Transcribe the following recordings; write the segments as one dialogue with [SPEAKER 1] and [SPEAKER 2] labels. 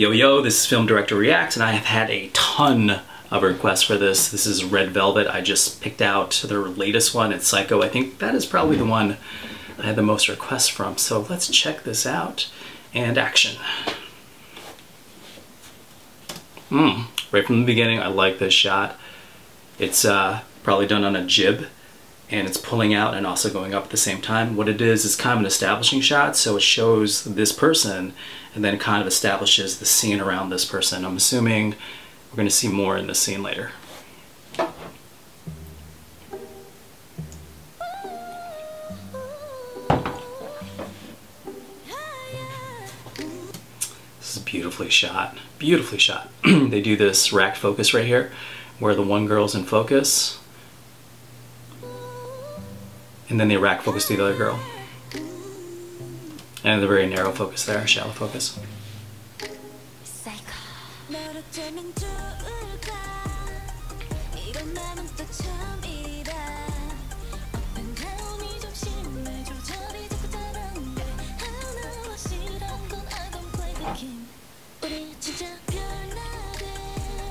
[SPEAKER 1] Yo yo, this is Film Director Reacts, and I have had a ton of requests for this. This is Red Velvet. I just picked out their latest one. It's Psycho. I think that is probably the one I had the most requests from. So let's check this out. And action. Right from the beginning, I like this shot. It's probably done on a jib, and it's pulling out and also going up at the same time. What it is kind of an establishing shot, so it shows this person and then kind of establishes the scene around this person. I'm assuming we're going to see more in this scene later. This is beautifully shot. Beautifully shot. They do this racked focus right here, where the one girl's in focus, and then they rack focus to the other girl. And the very narrow focus there, shallow focus.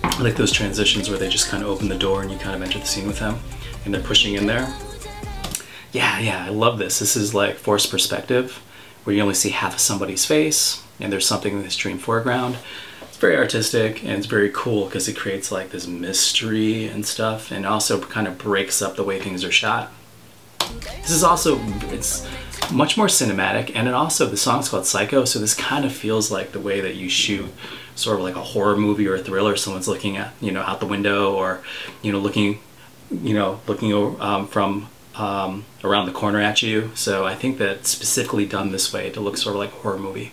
[SPEAKER 1] I like those transitions where they just kind of open the door and you kind of enter the scene with them and they're pushing in there. Yeah, I love this. This is like forced perspective, where you only see half of somebody's face and there's something in the extreme foreground. It's very artistic and it's very cool because it creates like this mystery and stuff, and also kind of breaks up the way things are shot. This is also, it's much more cinematic, and it also, the song's called Psycho, so this kind of feels like the way that you shoot sort of like a horror movie or a thriller. Someone's looking at, out the window, or, looking from around the corner at you. So I think that it's specifically done this way to look sort of like a horror movie.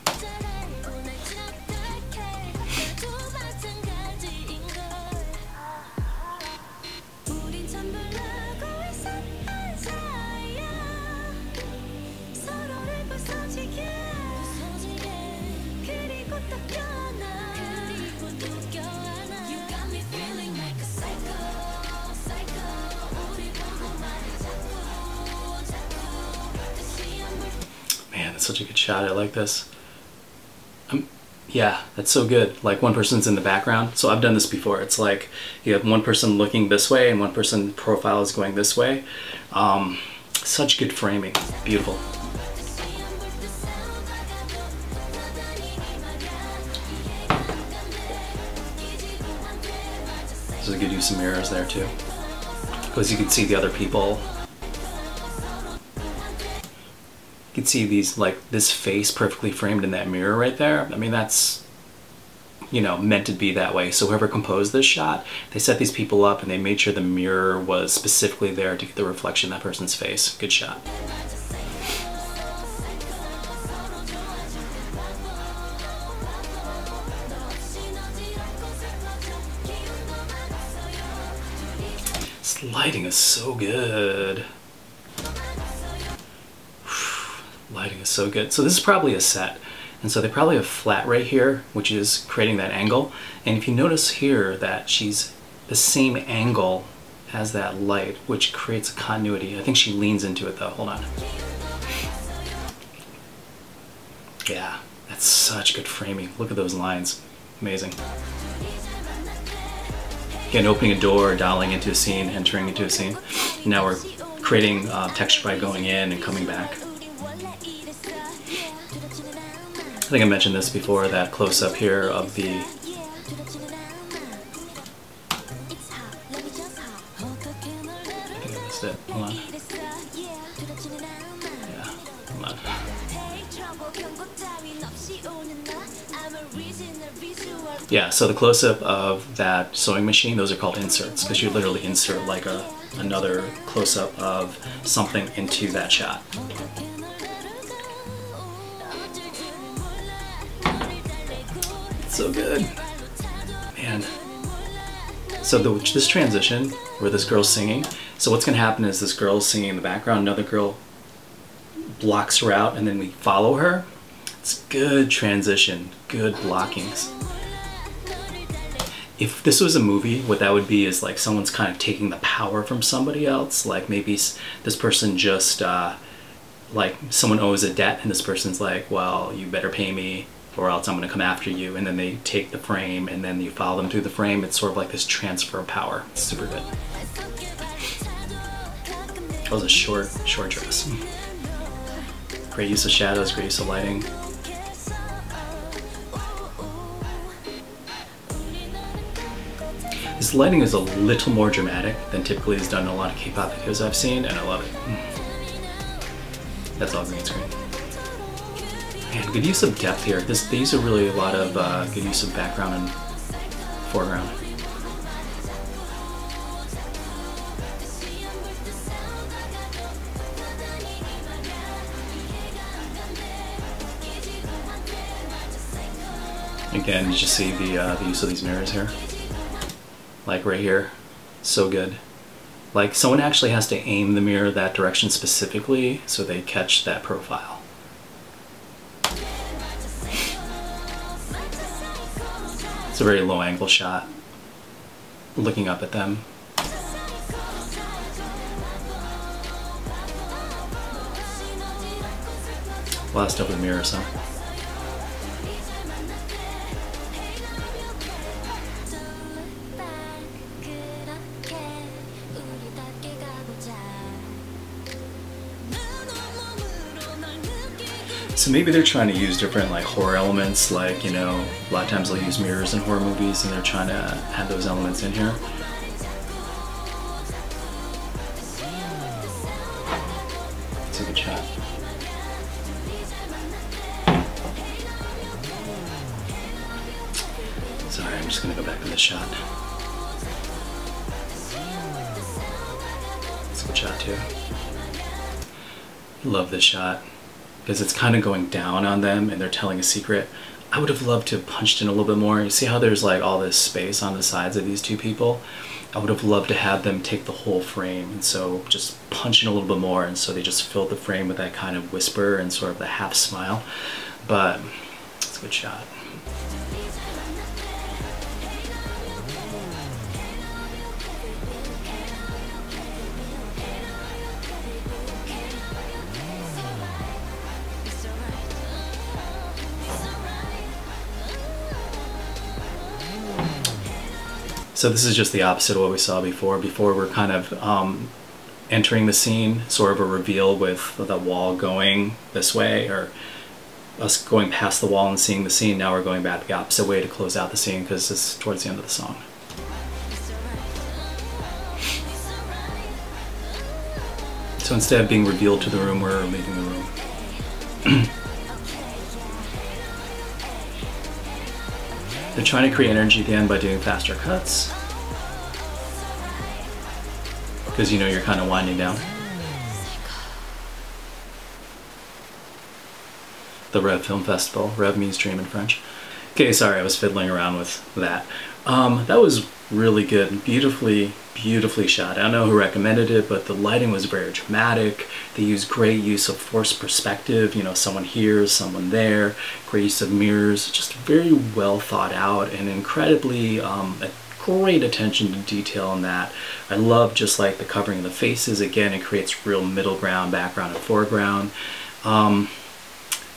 [SPEAKER 1] That's such a good shot. I like this. Yeah, that's so good. Like, one person's in the background. So I've done this before. It's like you have one person looking this way and one person profile is going this way. Such good framing. Beautiful. So you could use some mirrors there too, because you can see the other people. You can see these, like, this face perfectly framed in that mirror right there. I mean, that's, meant to be that way. So whoever composed this shot, they set these people up and they made sure the mirror was specifically there to get the reflection of that person's face. Good shot. This lighting is so good. Lighting is so good. So this is probably a set, and so they probably have flat right here, which is creating that angle. And if you notice here that she's the same angle as that light, which creates a continuity. I think she leans into it though. Hold on. Yeah, that's such good framing. Look at those lines. Amazing. Again, opening a door, dialing into a scene, entering into a scene. Now we're creating texture by going in and coming back. I think I mentioned this before, that close-up here of the... I think I missed it. Hold on. Yeah, hold on. Yeah, so the close-up of that sewing machine, those are called inserts, because you literally insert like another close-up of something into that shot. So good, man. So this transition where this girl's singing, so what's gonna happen is this girl's singing in the background, another girl blocks her out, and then we follow her. It's good transition, good blockings. If this was a movie, what that would be is like someone's kind of taking the power from somebody else. Like maybe this person just, like someone owes a debt and this person's like, well, you better pay me or else I'm going to come after you. And then they take the frame and then you follow them through the frame. It's sort of like this transfer of power. It's super good. That was a short dress. Great use of shadows, great use of lighting. This lighting is a little more dramatic than typically is done in a lot of K-pop videos I've seen, and I love it. That's all green screen. Man, good use of depth here. These are really a lot of good use of background and foreground. Again, you just see the use of these mirrors here. Like right here, so good. Like someone actually has to aim the mirror that direction specifically so they catch that profile. It's a very low angle shot, looking up at them. Last over the mirror, so. So maybe they're trying to use different like horror elements, like, you know, a lot of times they'll use mirrors in horror movies and they're trying to add those elements in here. It's a good shot. Sorry, I'm just gonna go back to this shot. It's a good shot too. Love this shot, because it's kind of going down on them and they're telling a secret. I would have loved to have punched in a little bit more. You see how there's like all this space on the sides of these two people? I would have loved to have them take the whole frame, and so just punch in a little bit more, and so they just filled the frame with that kind of whisper and sort of the half smile. But it's a good shot. So this is just the opposite of what we saw before. Before we're kind of entering the scene, sort of a reveal with the wall going this way, or us going past the wall and seeing the scene. Now we're going back the opposite way to close out the scene because it's towards the end of the song. So instead of being revealed to the room, we're leaving the room. They're trying to create energy at the end by doing faster cuts, because you know you're kind of winding down. The Rev Film Festival. Rev means dream in French. Okay, sorry, I was fiddling around with that. That was really good, beautifully shot. I don't know who recommended it, but the lighting was very dramatic. They used great use of forced perspective, you know, someone here, someone there, great use of mirrors, just very well thought out and incredibly great attention to detail in that. I love just like the covering of the faces. Again, it creates real middle ground, background, and foreground.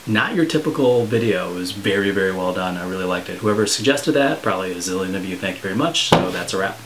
[SPEAKER 1] Not your typical video. It was very well done. I really liked it. Whoever suggested that, probably a zillion of you, thank you very much. So that's a wrap.